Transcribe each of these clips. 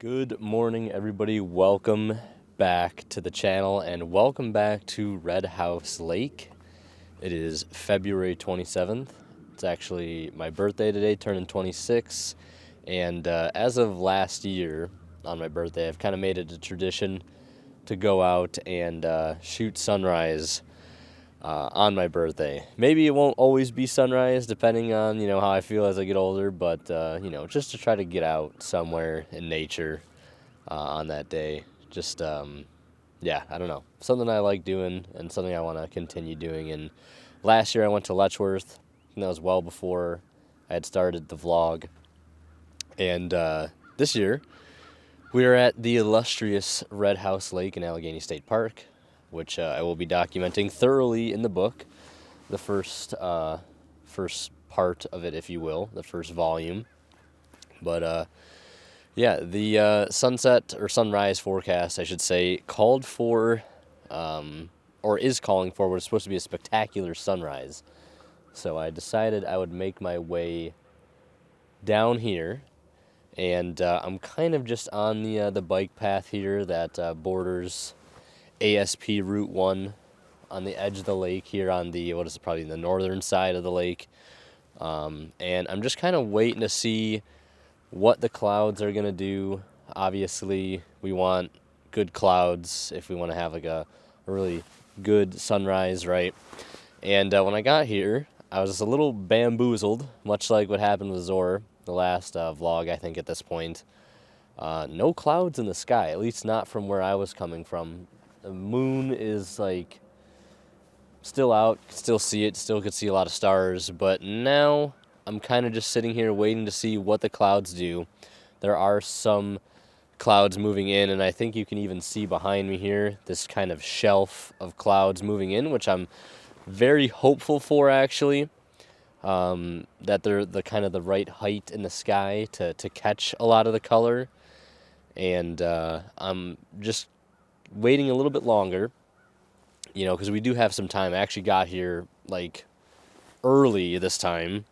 Good morning, everybody. Welcome back to the channel and welcome back to Red House Lake. It is February 27th. It's actually my birthday today, turning 26. And as of last year on my birthday, I've kind of made it a tradition to go out and shoot sunrise on my birthday. Maybe it won't always be sunrise depending on, how I feel as I get older, but, just to try to get out somewhere in nature on that day. Just, I don't know. Something I like doing and something I want to continue doing. And last year I went to Letchworth, and that was well before I had started the vlog. And this year we are at the illustrious Red House Lake in Allegany State Park, which I will be documenting thoroughly in the book, the first part of it, if you will, the first volume. But the sunset or sunrise forecast, I should say, called for, or is calling for what is supposed to be a spectacular sunrise. So I decided I would make my way down here, and I'm kind of just on the bike path here that borders ASP Route 1 on the edge of the lake here on probably the northern side of the lake. And I'm just kind of waiting to see what the clouds are going to do. Obviously, we want good clouds if we want to have like a really good sunrise, right? And when I got here, I was a little bamboozled, much like what happened with Zor, the last vlog, I think, at this point. No clouds in the sky, at least not from where I was coming from. The moon is like still out, still see it, still could see a lot of stars, but now I'm kind of just sitting here waiting to see what the clouds do. There are some clouds moving in, and I think you can even see behind me here this kind of shelf of clouds moving in, which I'm very hopeful for, actually, that they're the kind of the right height in the sky to catch a lot of the color. And I'm just waiting a little bit longer, because we do have some time. I actually got here like early this time.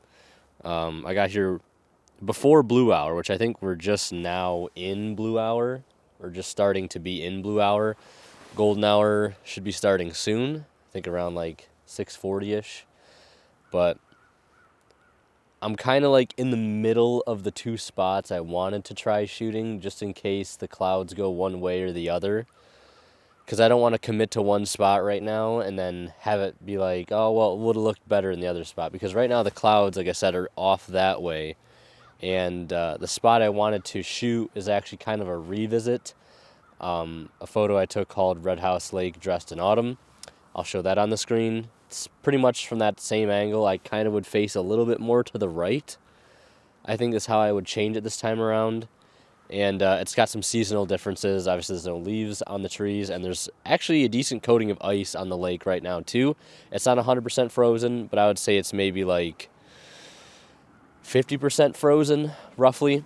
I got here before blue hour, which I think we're just now in blue hour, or just starting to be in blue hour. Golden hour should be starting soon, I think around like 6:40ish. But I'm kind of like in the middle of the two spots I wanted to try shooting, just in case the clouds go one way or the other. Because I don't want to commit to one spot right now and then have it be like, oh, well, it would have looked better in the other spot. Because right now the clouds, like I said, are off that way. And the spot I wanted to shoot is actually kind of a revisit. A photo I took called Red House Lake Dressed in Autumn. I'll show that on the screen. It's pretty much from that same angle. I kind of would face a little bit more to the right. I think that's how I would change it this time around. And it's got some seasonal differences. Obviously, there's no leaves on the trees, and there's actually a decent coating of ice on the lake right now, too. It's not 100% frozen, but I would say it's maybe like 50% frozen, roughly.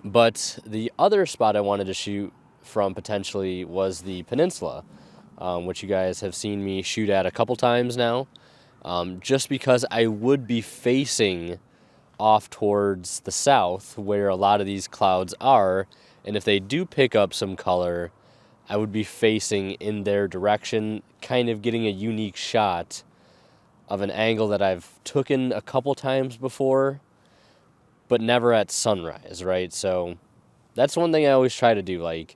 But the other spot I wanted to shoot from potentially was the peninsula, which you guys have seen me shoot at a couple times now, just because I would be facing off towards the south where a lot of these clouds are, and if they do pick up some color, I would be facing in their direction, kind of getting a unique shot of an angle that I've taken a couple times before, but never at sunrise, right? So that's one thing I always try to do, and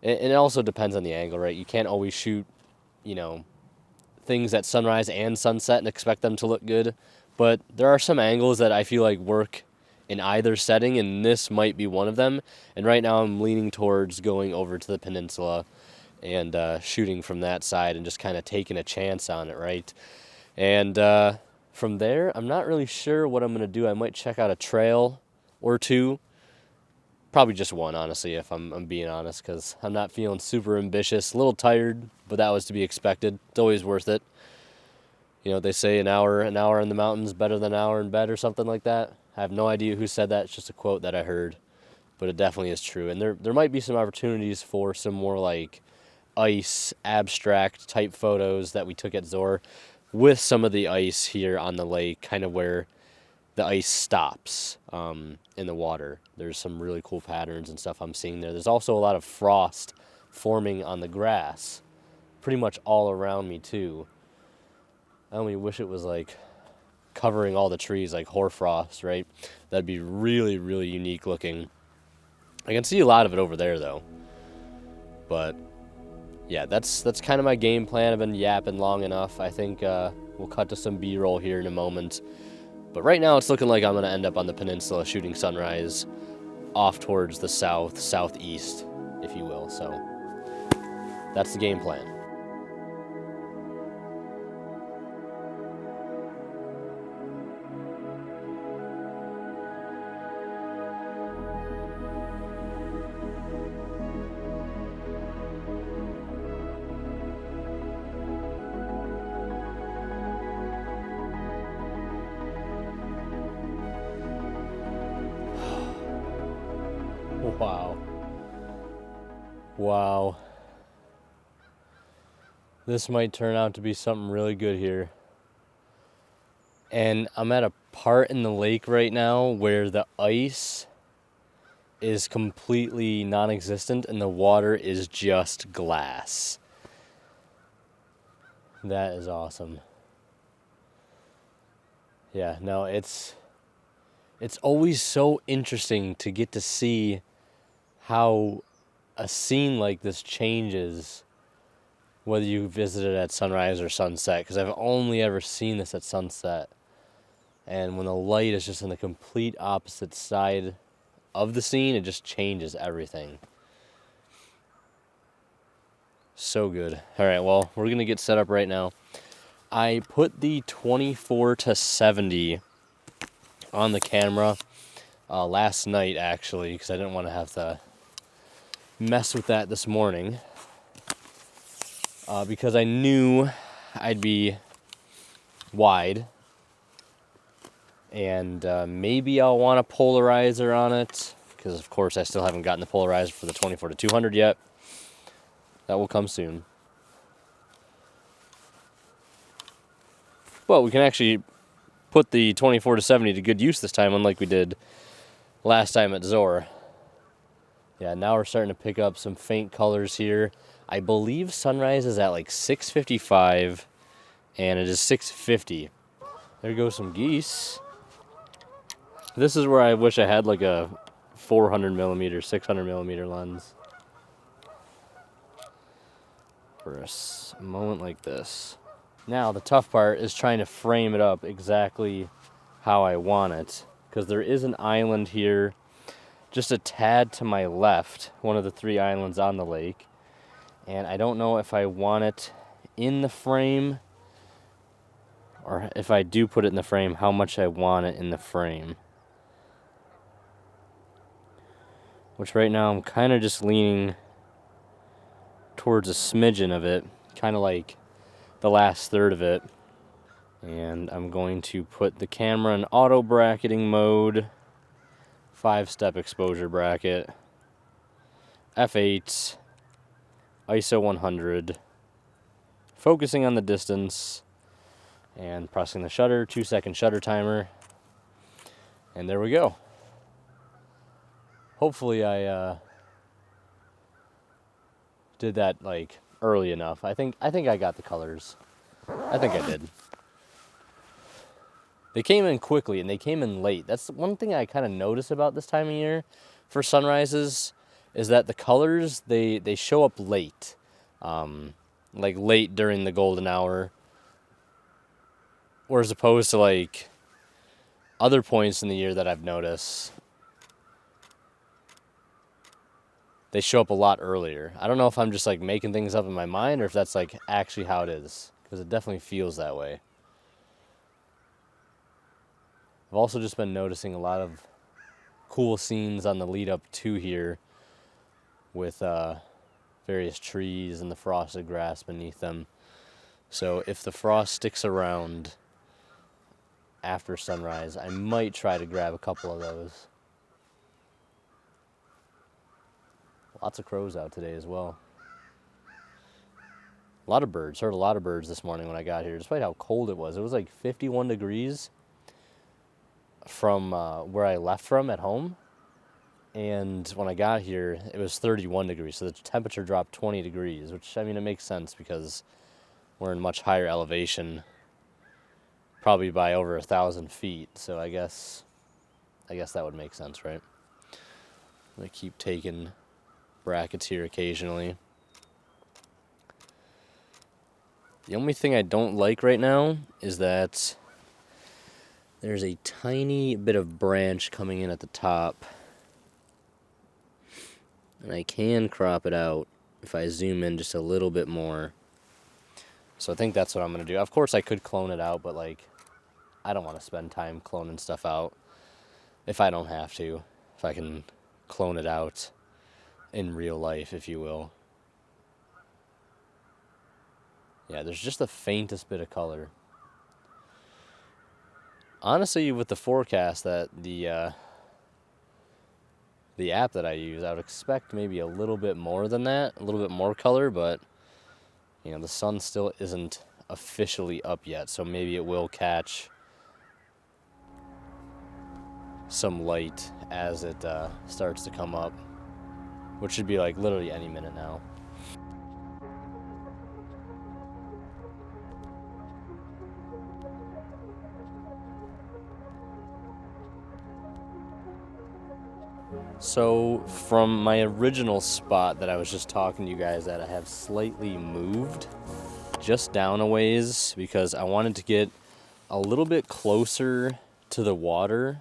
it also depends on the angle, right? You can't always shoot, things at sunrise and sunset and expect them to look good. But there are some angles that I feel like work in either setting, and this might be one of them. And right now I'm leaning towards going over to the peninsula and shooting from that side and just kind of taking a chance on it, right? And from there, I'm not really sure what I'm going to do. I might check out a trail or two. Probably just one, honestly, if I'm being honest, because I'm not feeling super ambitious. A little tired, but that was to be expected. It's always worth it. They say an hour in the mountains better than an hour in bed or something like that. I have no idea who said that. It's just a quote that I heard, but it definitely is true. And there might be some opportunities for some more like ice abstract type photos that we took at Zor with some of the ice here on the lake, kind of where the ice stops in the water. There's some really cool patterns and stuff I'm seeing there. There's also a lot of frost forming on the grass, pretty much all around me too. I only wish it was like covering all the trees like hoarfrost, right? That'd be really, really unique looking. I can see a lot of it over there though. But yeah, that's kind of my game plan. I've been yapping long enough. I think we'll cut to some B-roll here in a moment. But right now it's looking like I'm going to end up on the peninsula shooting sunrise off towards the south, southeast, if you will. So that's the game plan. Wow. Wow. This might turn out to be something really good here. And I'm at a part in the lake right now where the ice is completely non-existent and the water is just glass. That is awesome. Yeah, no, it's always so interesting to get to see how a scene like this changes whether you visit it at sunrise or sunset, because I've only ever seen this at sunset. And when the light is just on the complete opposite side of the scene, it just changes everything. So good. All right, well, we're going to get set up right now. I put the 24-70 on the camera last night, actually, because I didn't want to have to mess with that this morning, because I knew I'd be wide, and maybe I'll want a polarizer on it, because of course I still haven't gotten the polarizer for the 24-200 yet. That will come soon. But we can actually put the 24-70 to good use this time, unlike we did last time at Zor. Yeah, now we're starting to pick up some faint colors here. I believe sunrise is at like 6:55, and it is 6:50. There goes some geese. This is where I wish I had like a 400mm, 600mm lens for a moment like this. Now the tough part is trying to frame it up exactly how I want it, because there is an island here just a tad to my left, one of the 3 islands on the lake, and I don't know if I want it in the frame, or if I do put it in the frame, how much I want it in the frame. Which right now I'm kind of just leaning towards a smidgen of it, kind of like the last third of it. And I'm going to put the camera in auto bracketing mode, 5-step exposure bracket, f8, ISO 100, focusing on the distance, and pressing the shutter, 2-second shutter timer, and there we go. Hopefully I did that like early enough. I think I got the colors. I think I did. They came in quickly and they came in late. That's one thing I kind of notice about this time of year for sunrises, is that the colors, they show up late. Like late during the golden hour. Or as opposed to like other points in the year that I've noticed, they show up a lot earlier. I don't know if I'm just like making things up in my mind or if that's like actually how it is, because it definitely feels that way. I've also just been noticing a lot of cool scenes on the lead up to here with various trees and the frosted grass beneath them. So if the frost sticks around after sunrise, I might try to grab a couple of those. Lots of crows out today as well. A lot of birds. Heard a lot of birds this morning when I got here, despite how cold it was. It was like 51 degrees from where I left from at home. And when I got here, it was 31 degrees. So the temperature dropped 20 degrees, which, I mean, it makes sense because we're in much higher elevation, probably by over 1,000 feet. So I guess that would make sense, right? I'm going to keep taking brackets here occasionally. The only thing I don't like right now is that there's a tiny bit of branch coming in at the top. And I can crop it out if I zoom in just a little bit more. So I think that's what I'm going to do. Of course, I could clone it out, but, like, I don't want to spend time cloning stuff out if I don't have to. If I can clone it out in real life, if you will. Yeah, there's just the faintest bit of color. Honestly, with the forecast that the app that I use, I would expect maybe a little bit more than that, a little bit more color, but, you know, the sun still isn't officially up yet, so maybe it will catch some light as it starts to come up, which should be like literally any minute now. So from my original spot that I was just talking to you guys at, I have slightly moved just down a ways because I wanted to get a little bit closer to the water.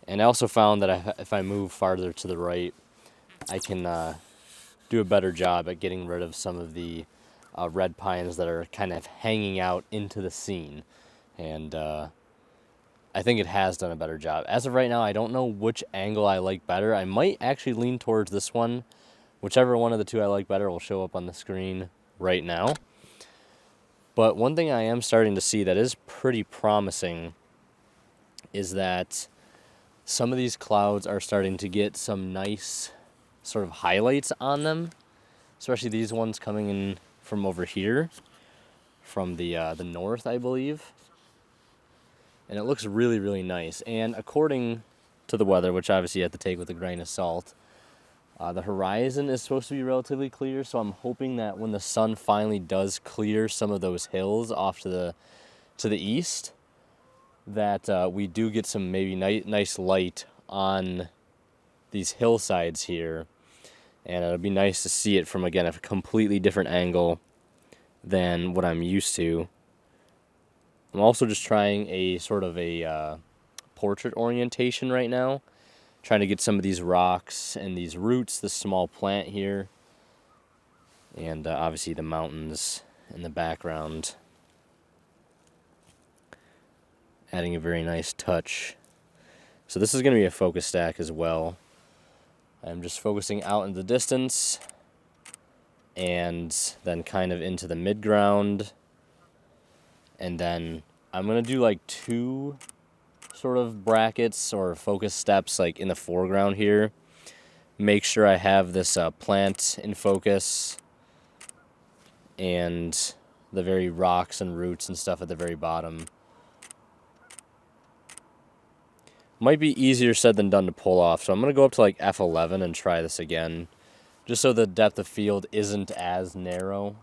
And I also found that if I move farther to the right, I can do a better job at getting rid of some of the red pines that are kind of hanging out into the scene. And I think it has done a better job. As of right now, I don't know which angle I like better. I might actually lean towards this one. Whichever one of the two I like better will show up on the screen right now. But one thing I am starting to see that is pretty promising is that some of these clouds are starting to get some nice sort of highlights on them, especially these ones coming in from over here, from the north, I believe. And it looks really, really nice. And according to the weather, which obviously you have to take with a grain of salt, the horizon is supposed to be relatively clear, so I'm hoping that when the sun finally does clear some of those hills off to the east, that we do get some maybe nice light on these hillsides here. And it'll be nice to see it from, again, a completely different angle than what I'm used to. I'm also just trying a sort of a portrait orientation right now. Trying to get some of these rocks and these roots, this small plant here, and obviously the mountains in the background, adding a very nice touch. So this is going to be a focus stack as well. I'm just focusing out in the distance and then kind of into the midground. And then I'm going to do like 2 sort of brackets or focus steps like in the foreground here. Make sure I have this plant in focus and the very rocks and roots and stuff at the very bottom. Might be easier said than done to pull off, so I'm going to go up to like F11 and try this again, just so the depth of field isn't as narrow.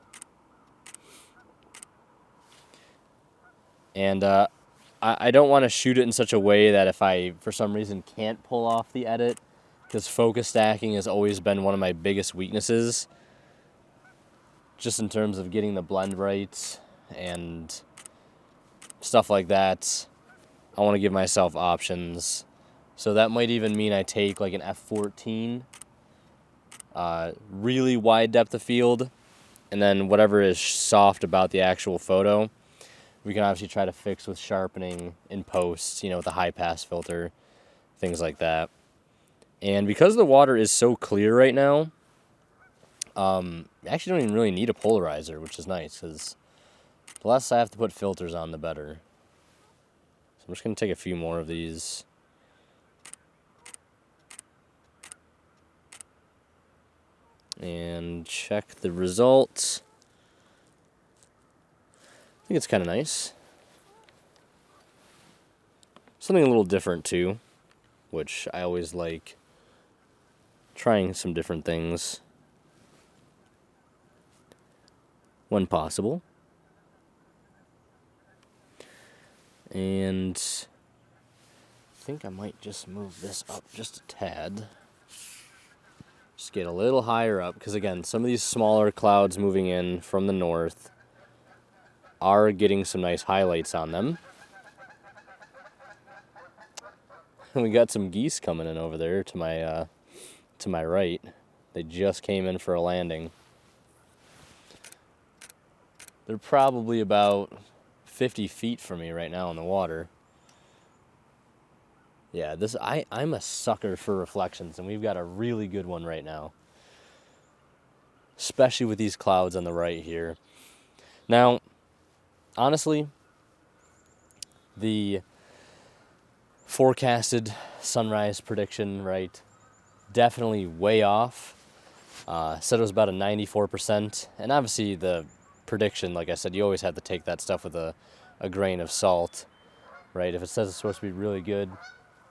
And I don't want to shoot it in such a way that if I, for some reason, can't pull off the edit, because focus stacking has always been one of my biggest weaknesses, just in terms of getting the blend right and stuff like that. I want to give myself options. So that might even mean I take like an F14, really wide depth of field, and then whatever is soft about the actual photo, we can obviously try to fix with sharpening in post, with a high pass filter, things like that. And because the water is so clear right now, I actually don't even really need a polarizer, which is nice, because the less I have to put filters on, the better. So I'm just going to take a few more of these. And check the results. I think it's kind of nice. something a little different too, which I always like trying some different things when possible. And I think I might just move this up just a tad. Just get a little higher up, because again, some of these smaller clouds moving in from the north are getting some nice highlights on them. And we got some geese coming in over there to my right. They just came in for a landing. They're probably about 50 feet from me right now in the water. Yeah, I'm a sucker for reflections, and we've got a really good one right now. Especially with these clouds on the right here. Now, honestly, the forecasted sunrise prediction, right, definitely way off. Said it was about a 94%, and obviously the prediction, like I said, you always have to take that stuff with a grain of salt, right? If it says it's supposed to be really good,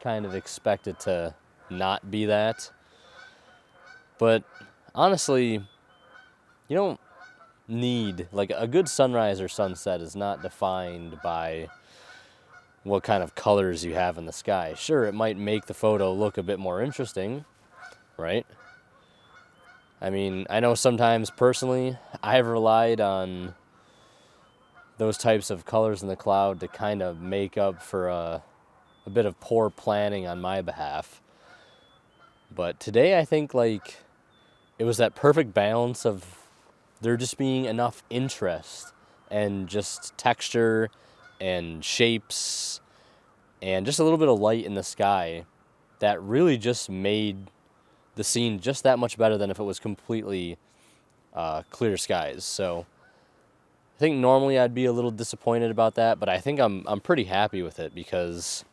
kind of expect it to not be that. But honestly, you don't need, like, a good sunrise or sunset is not defined by what kind of colors you have in the sky. Sure, it might make the photo look a bit more interesting, right? I mean, I know sometimes personally I've relied on those types of colors in the cloud to kind of make up for a bit of poor planning on my behalf. But today I think, like, it was that perfect balance of there just being enough interest and just texture and shapes and just a little bit of light in the sky that really just made the scene just that much better than if it was completely clear skies. So I think normally I'd be a little disappointed about that, but I think I'm pretty happy with it because,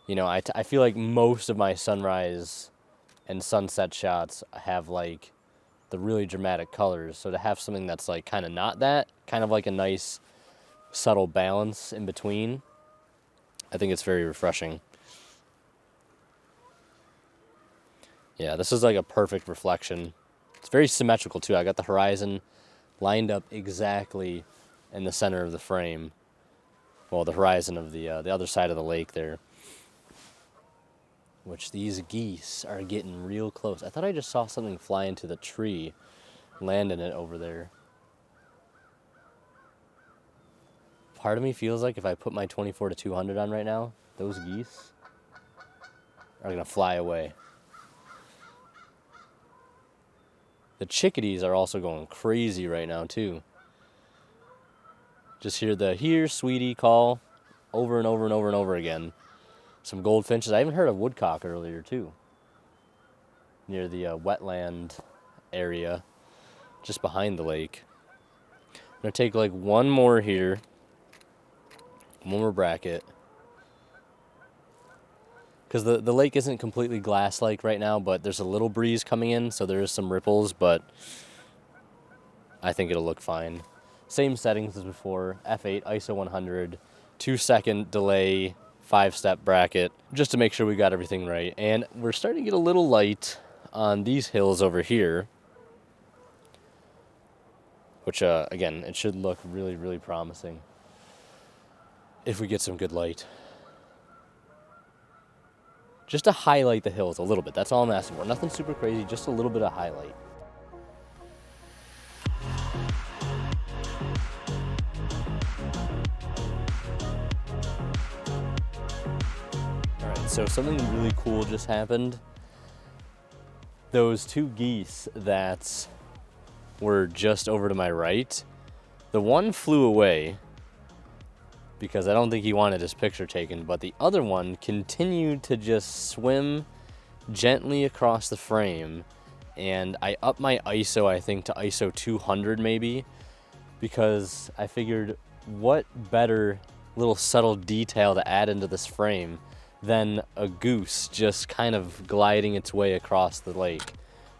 you know, I feel like most of my sunrise and sunset shots have, like, the really dramatic colors. So to have something that's, like, kind of not that, kind of like a nice subtle balance in between, I think it's very refreshing. Yeah, this is like a perfect reflection. It's very symmetrical too. I got the horizon lined up exactly in the center of the frame. Well, the horizon of the other side of the lake there. Which these geese are getting real close. I thought I just saw something fly into the tree, land in it over there. Part of me feels like if I put my 24-200 on right now, those geese are gonna fly away. The chickadees are also going crazy right now too. Just hear the "here, sweetie" call over and over and over and over again. Some goldfinches. I even heard a woodcock earlier too, near the wetland area just behind the lake. I'm gonna take like one more here, one more bracket, because the lake isn't completely glass-like right now, but there's a little breeze coming in, so there is some ripples, but I think it'll look fine. Same settings as before, f8, ISO 100, 2-second delay, 5-step bracket, just to make sure we got everything right. And we're starting to get a little light on these hills over here, which, again, it should look really, really promising if we get some good light. Just to highlight the hills a little bit. That's all I'm asking for. Nothing super crazy, just a little bit of highlight. Alright, so something really cool just happened. Those two geese that were just over to my right, the one flew away because I don't think he wanted his picture taken, but the other one continued to just swim gently across the frame, and I upped my ISO, I think, to ISO 200 maybe, because I figured what better little subtle detail to add into this frame than a goose just kind of gliding its way across the lake.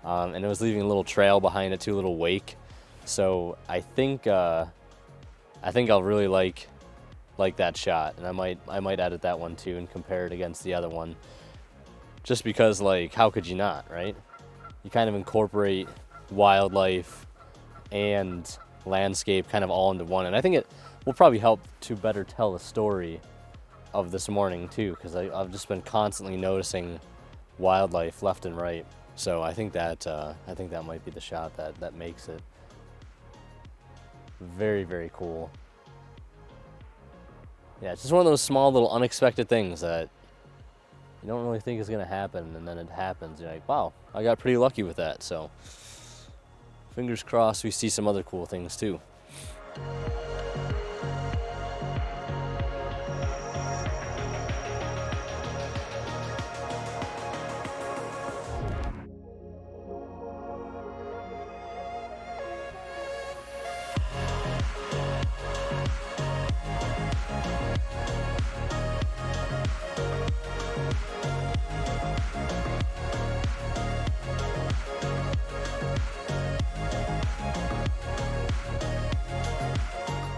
And it was leaving a little trail behind it too, a little wake. So I think I'll really like like that shot, and I might edit that one too and compare it against the other one. Just because, like, how could you not, right? You kind of incorporate wildlife and landscape kind of all into one, and I think it will probably help to better tell the story of this morning too, because I've just been constantly noticing wildlife left and right. So I think that might be the shot that makes it very, very cool. Yeah, it's just one of those small little unexpected things that you don't really think is gonna happen, and then it happens. You're like, wow, I got pretty lucky with that. So fingers crossed we see some other cool things too.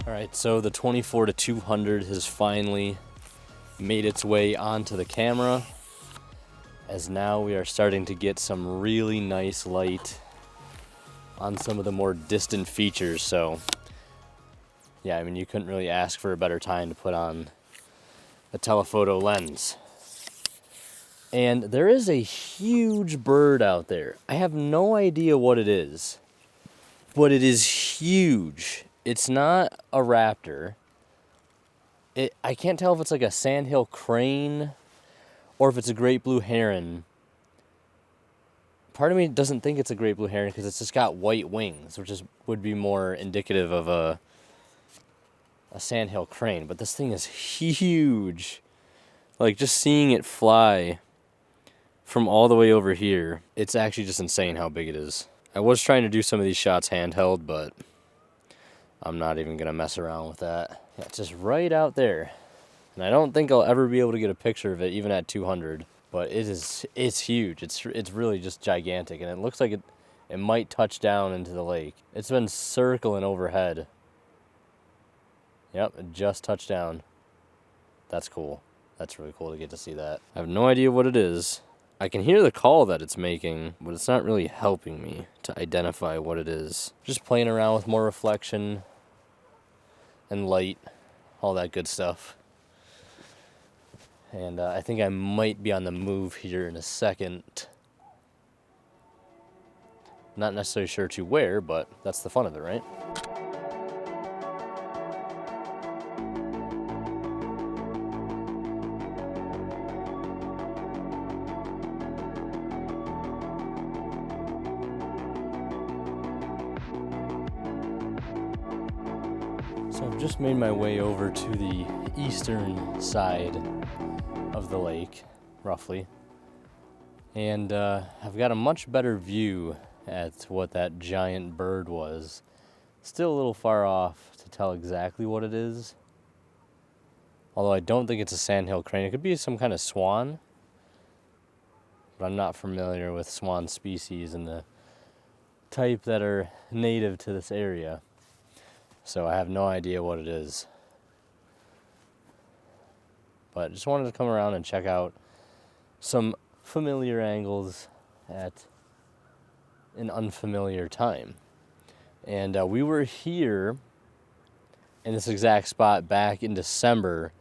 Alright, so the 24-200 has finally made its way onto the camera, as now we are starting to get some really nice light on some of the more distant features. So yeah, I mean, you couldn't really ask for a better time to put on a telephoto lens. And there is a huge bird out there. I have no idea what it is, but it is huge. It's not a raptor. I can't tell if it's like a sandhill crane or if it's a great blue heron. Part of me doesn't think it's a great blue heron because it's just got white wings, which would be more indicative of a sandhill crane. But this thing is huge. Like, just seeing it fly from all the way over here, it's actually just insane how big it is. I was trying to do some of these shots handheld, but I'm not even going to mess around with that. Yeah, it's just right out there. And I don't think I'll ever be able to get a picture of it, even at 200. But it's huge. It's really just gigantic. And it looks like it might touch down into the lake. It's been circling overhead. Yep, it just touched down. That's cool. That's really cool to get to see that. I have no idea what it is. I can hear the call that it's making, but it's not really helping me to identify what it is. Just playing around with more reflection and light, all that good stuff. And I think I might be on the move here in a second. Not necessarily sure to where, but that's the fun of it, right? So I've just made my way over to the eastern side of the lake, roughly. And I've got a much better view at what that giant bird was. Still a little far off to tell exactly what it is. Although I don't think it's a sandhill crane. It could be some kind of swan. But I'm not familiar with swan species and the type that are native to this area. So I have no idea what it is. But just wanted to come around and check out some familiar angles at an unfamiliar time. And we were here in this exact spot back in December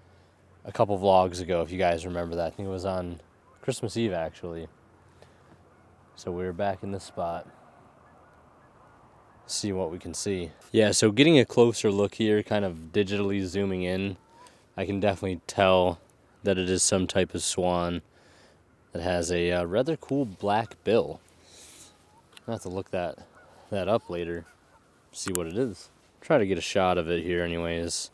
a couple vlogs ago, if you guys remember that. I think it was on Christmas Eve, actually. So we were back in this spot. See what we can see. Yeah, so getting a closer look here, kind of digitally zooming in, I can definitely tell that it is some type of swan that has a rather cool black bill. I'll have to look that up later, see what it is. Try to get a shot of it here anyways.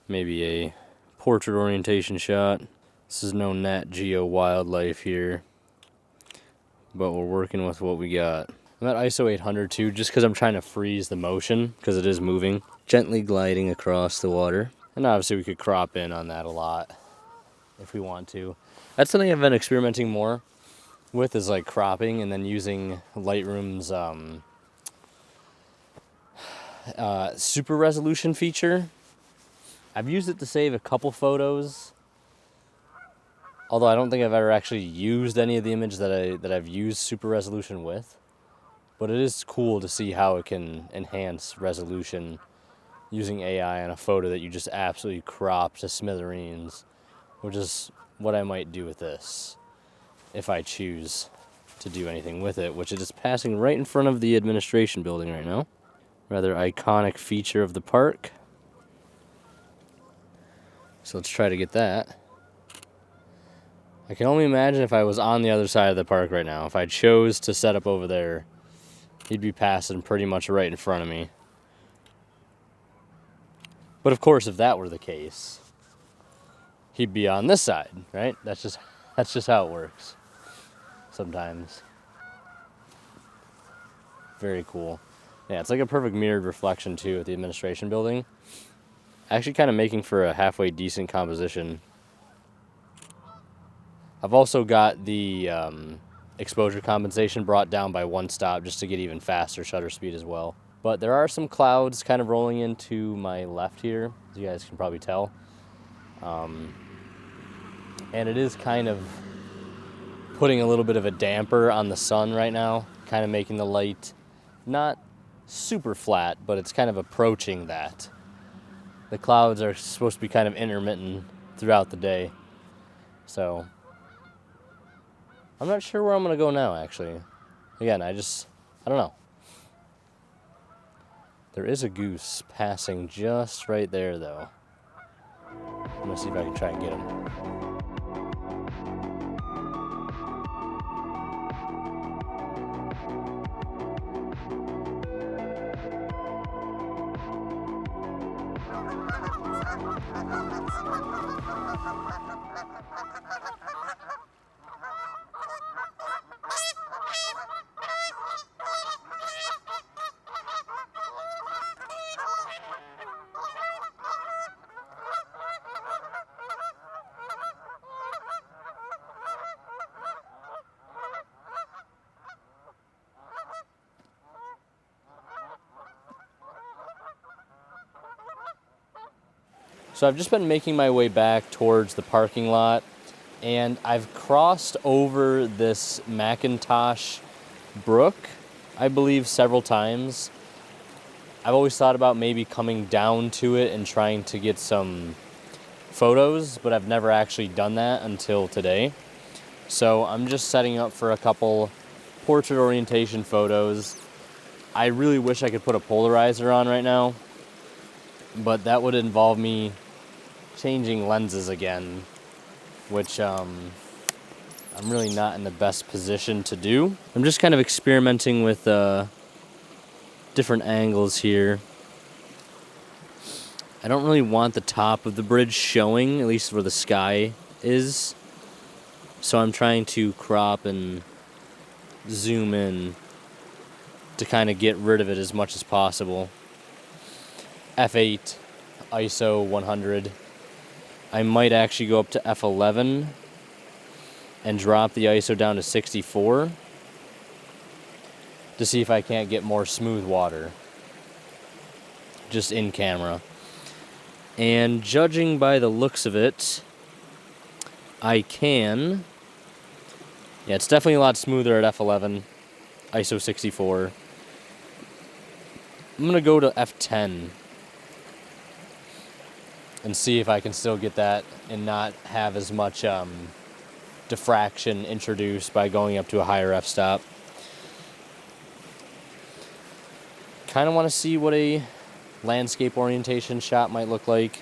Maybe a portrait orientation shot. This is no Nat Geo wildlife here, but we're working with what we got. I'm at ISO 800 too, just because I'm trying to freeze the motion, because it is moving. Gently gliding across the water. And obviously we could crop in on that a lot if we want to. That's something I've been experimenting more with, is like cropping and then using Lightroom's super resolution feature I've used it to save a couple photos, although I don't think I've ever actually used any of the image that I've used super resolution with. But it is cool to see how it can enhance resolution using AI on a photo that you just absolutely crop to smithereens, which is what I might do with this if I choose to do anything with it, which it is passing right in front of the administration building right now. Rather iconic feature of the park. So let's try to get that. I can only imagine if I was on the other side of the park right now. If I chose to set up over there, he'd be passing pretty much right in front of me. But of course, if that were the case, he'd be on this side, right? That's just how it works sometimes. Very cool. Yeah, it's like a perfect mirrored reflection too at the administration building. Actually kind of making for a halfway decent composition. I've also got the exposure compensation brought down by 1 stop just to get even faster shutter speed as well. But there are some clouds kind of rolling into my left here, as you guys can probably tell. And it is kind of putting a little bit of a damper on the sun right now, kind of making the light not super flat, but it's kind of approaching that. The clouds are supposed to be kind of intermittent throughout the day. So I'm not sure where I'm going to go now, actually. Again, I don't know. There is a goose passing just right there, though. I'm going to see if I can try and get him. So I've just been making my way back towards the parking lot, and I've crossed over this Macintosh brook, I believe, several times. I've always thought about maybe coming down to it and trying to get some photos, but I've never actually done that until today. So I'm just setting up for a couple portrait orientation photos. I really wish I could put a polarizer on right now, but that would involve me changing lenses again, which I'm really not in the best position to do. I'm just kind of experimenting with different angles here. I don't really want the top of the bridge showing, at least where the sky is. So I'm trying to crop and zoom in to kind of get rid of it as much as possible. F8, ISO 100. I might actually go up to F11 and drop the ISO down to 64 to see if I can't get more smooth water just in camera. And judging by the looks of it, I can. Yeah, it's definitely a lot smoother at F11, ISO 64. I'm going to go to F10 and see if I can still get that and not have as much diffraction introduced by going up to a higher f-stop. Kind of want to see what a landscape orientation shot might look like.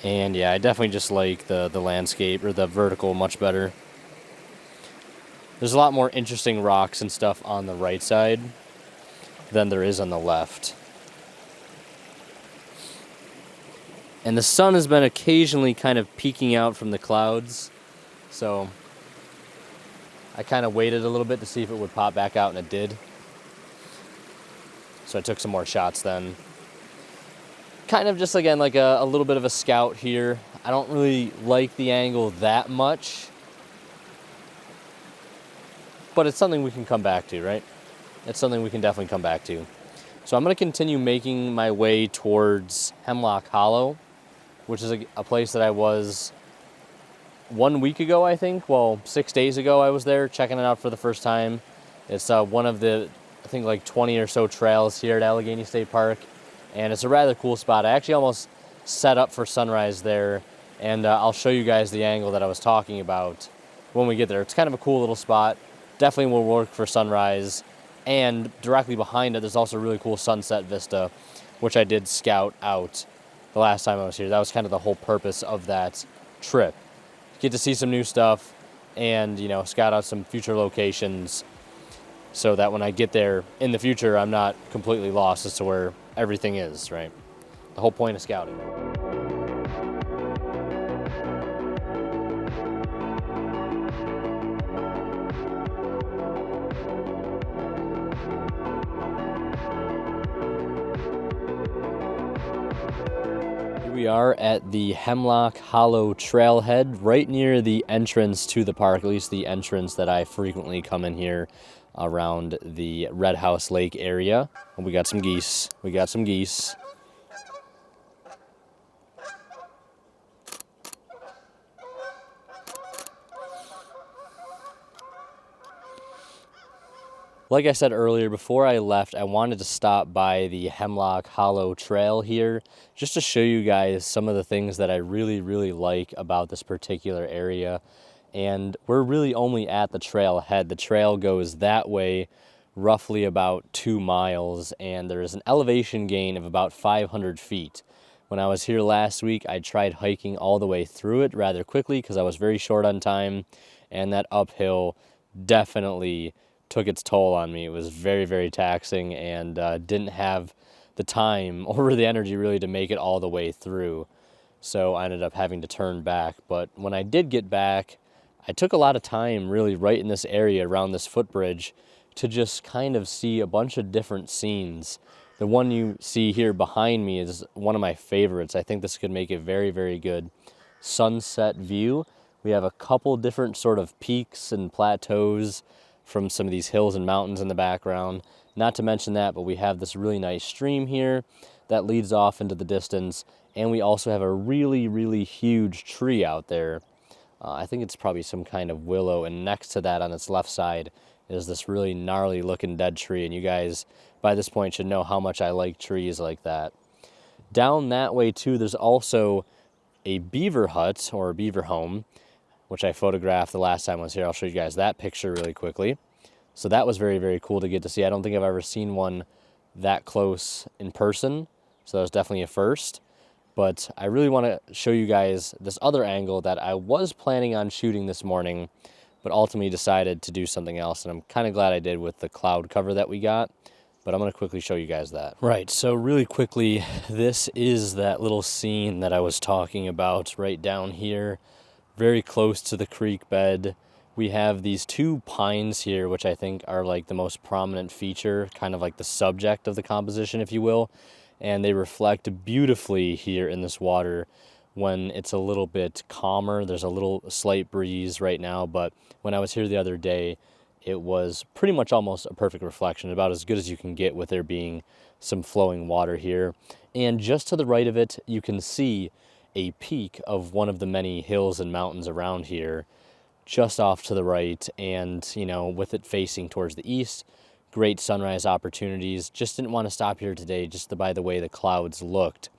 And yeah, I definitely just like the landscape or the vertical much better. There's a lot more interesting rocks and stuff on the right side than there is on the left. And the sun has been occasionally kind of peeking out from the clouds, so I kind of waited a little bit to see if it would pop back out, and it did. So I took some more shots then. Kind of just, again, like a little bit of a scout here. I don't really like the angle that much, but it's something we can come back to, right? It's something we can definitely come back to. So I'm going to continue making my way towards Hemlock Hollow, which is a place that I was 1 week ago, I think. Well, 6 days ago I was there checking it out for the first time. It's one of the, I think, like 20 or so trails here at Allegany State Park, and it's a rather cool spot. I actually almost set up for sunrise there, and I'll show you guys the angle that I was talking about when we get there. It's kind of a cool little spot. Definitely will work for sunrise, and directly behind it there's also a really cool sunset vista, which I did scout out the last time I was here. That was kind of the whole purpose of that trip. Get to see some new stuff and, scout out some future locations so that when I get there in the future, I'm not completely lost as to where everything is, right? The whole point of scouting. We are at the Hemlock Hollow trailhead, right near the entrance to the park, at least the entrance that I frequently come in here around the Red House Lake area. And we got some geese. Like I said earlier, before I left, I wanted to stop by the Hemlock Hollow Trail here just to show you guys some of the things that I really, really like about this particular area. And we're really only at the trailhead. The trail goes that way roughly about 2 miles, and there is an elevation gain of about 500 feet. When I was here last week, I tried hiking all the way through it rather quickly because I was very short on time, and that uphill definitely took its toll on me. It was very, very taxing, and didn't have the time or the energy really to make it all the way through. So I ended up having to turn back. But when I did get back, I took a lot of time really right in this area around this footbridge to just kind of see a bunch of different scenes. The one you see here behind me is one of my favorites. I think this could make a very, very good sunset view. We have a couple different sort of peaks and plateaus from some of these hills and mountains in the background. Not to mention that, but we have this really nice stream here that leads off into the distance, and we also have a really, really huge tree out there. I think it's probably some kind of willow, and next to that on its left side is this really gnarly looking dead tree, and you guys by this point should know how much I like trees like that. Down that way too, there's also a beaver hut or a beaver home, which I photographed the last time I was here. I'll show you guys that picture really quickly. So that was very, very cool to get to see. I don't think I've ever seen one that close in person, so that was definitely a first. But I really want to show you guys this other angle that I was planning on shooting this morning, but ultimately decided to do something else, and I'm kind of glad I did with the cloud cover that we got. But I'm going to quickly show you guys that. Right, so really quickly, this is that little scene that I was talking about right down here, very close to the creek bed. We have these 2 pines here, which I think are like the most prominent feature, kind of like the subject of the composition, if you will. And they reflect beautifully here in this water when it's a little bit calmer. There's a little slight breeze right now, but when I was here the other day, it was pretty much almost a perfect reflection, about as good as you can get with there being some flowing water here. And just to the right of it, you can see a peak of one of the many hills and mountains around here, just off to the right, and with it facing towards the east, great sunrise opportunities. Just didn't want to stop here today just by the way the clouds looked.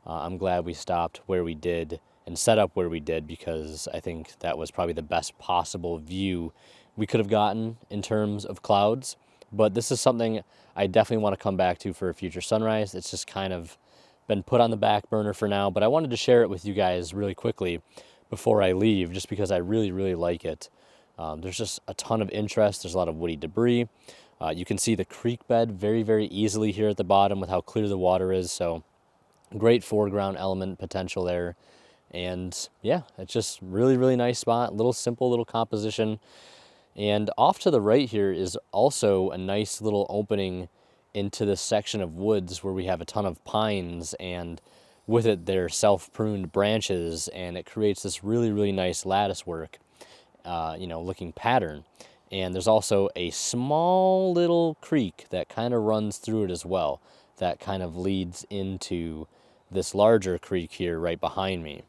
I'm glad we stopped where we did and set up where we did, because I think that was probably the best possible view we could have gotten in terms of clouds. But this is something I definitely want to come back to for a future sunrise. It's just kind of been put on the back burner for now, but I wanted to share it with you guys really quickly before I leave, just because I really, really like it. There's just a ton of interest. There's a lot of woody debris. You can see the creek bed very, very easily here at the bottom with how clear the water is, so great foreground element potential there. And yeah, it's just really, really nice spot, little simple little composition. And off to the right here is also a nice little opening into this section of woods where we have a ton of pines, and with it they're self-pruned branches, and it creates this really, really nice lattice work, looking pattern. And there's also a small little creek that kind of runs through it as well, that kind of leads into this larger creek here right behind me.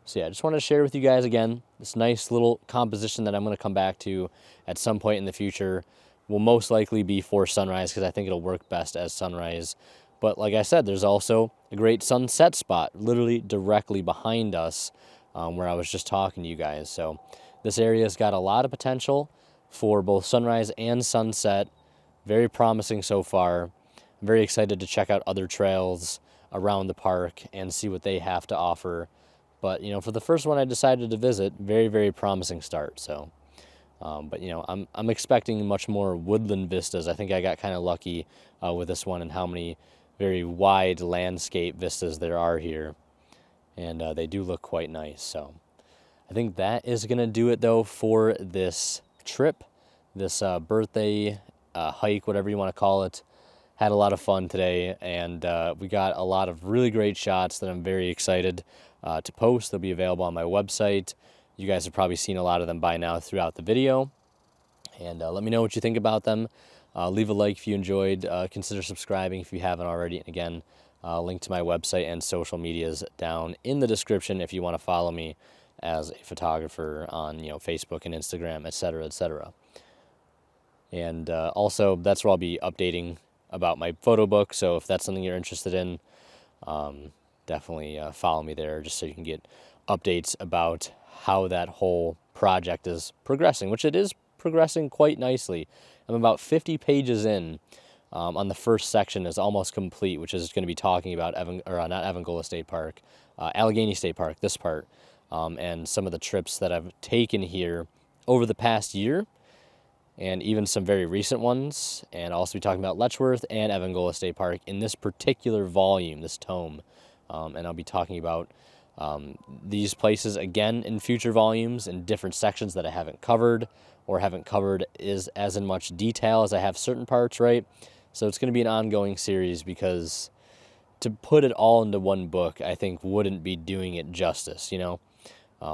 So yeah, I just wanted to share with you guys again this nice little composition that I'm going to come back to at some point in the future. Will most likely be for sunrise because I think it'll work best as sunrise. But like I said, there's also a great sunset spot literally directly behind us where I was just talking to you guys. So this area's got a lot of potential for both sunrise and sunset. Very promising so far. I'm very excited to check out other trails around the park and see what they have to offer. But, you know, for the first one I decided to visit, very, very promising start. So, but, you know, I'm expecting much more woodland vistas. I think I got kind of lucky with this one and how many very wide landscape vistas there are here. And they do look quite nice. So I think that is going to do it, though, for this trip, this birthday hike, whatever you want to call it. Had a lot of fun today, and we got a lot of really great shots that I'm very excited to post. They'll be available on my website. You guys have probably seen a lot of them by now throughout the video. And let me know what you think about them. Leave a like if you enjoyed. Consider subscribing if you haven't already. And again, link to my website and social medias down in the description if you want to follow me as a photographer on, you know, Facebook and Instagram, etc., etc. And also, that's where I'll be updating about my photo book. So if that's something you're interested in, definitely follow me there just so you can get updates about how that whole project is progressing, which it is progressing quite nicely. I'm about 50 pages in on the first section is almost complete, which is going to be talking about not Evangola State Park, Allegany State Park, this part, and some of the trips that I've taken here over the past year, and even some very recent ones, and I'll also be talking about Letchworth and Evangola State Park in this particular volume, this tome. And I'll be talking about these places again in future volumes in different sections that I haven't covered or haven't covered as in much detail as I have certain parts, right? So it's going to be an ongoing series because to put it all into one book, I think wouldn't be doing it justice, you know?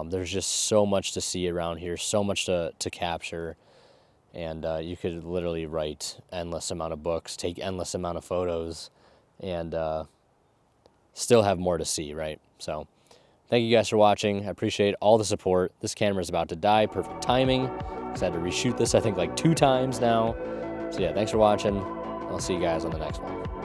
There's just so much to see around here, so much to capture. And you could literally write endless amount of books, take endless amount of photos, and still have more to see, right? So thank you guys for watching. I appreciate all the support. This camera is about to die. Perfect timing, because I had to reshoot this, I think, like 2 times now. So yeah, thanks for watching. I'll see you guys on the next one.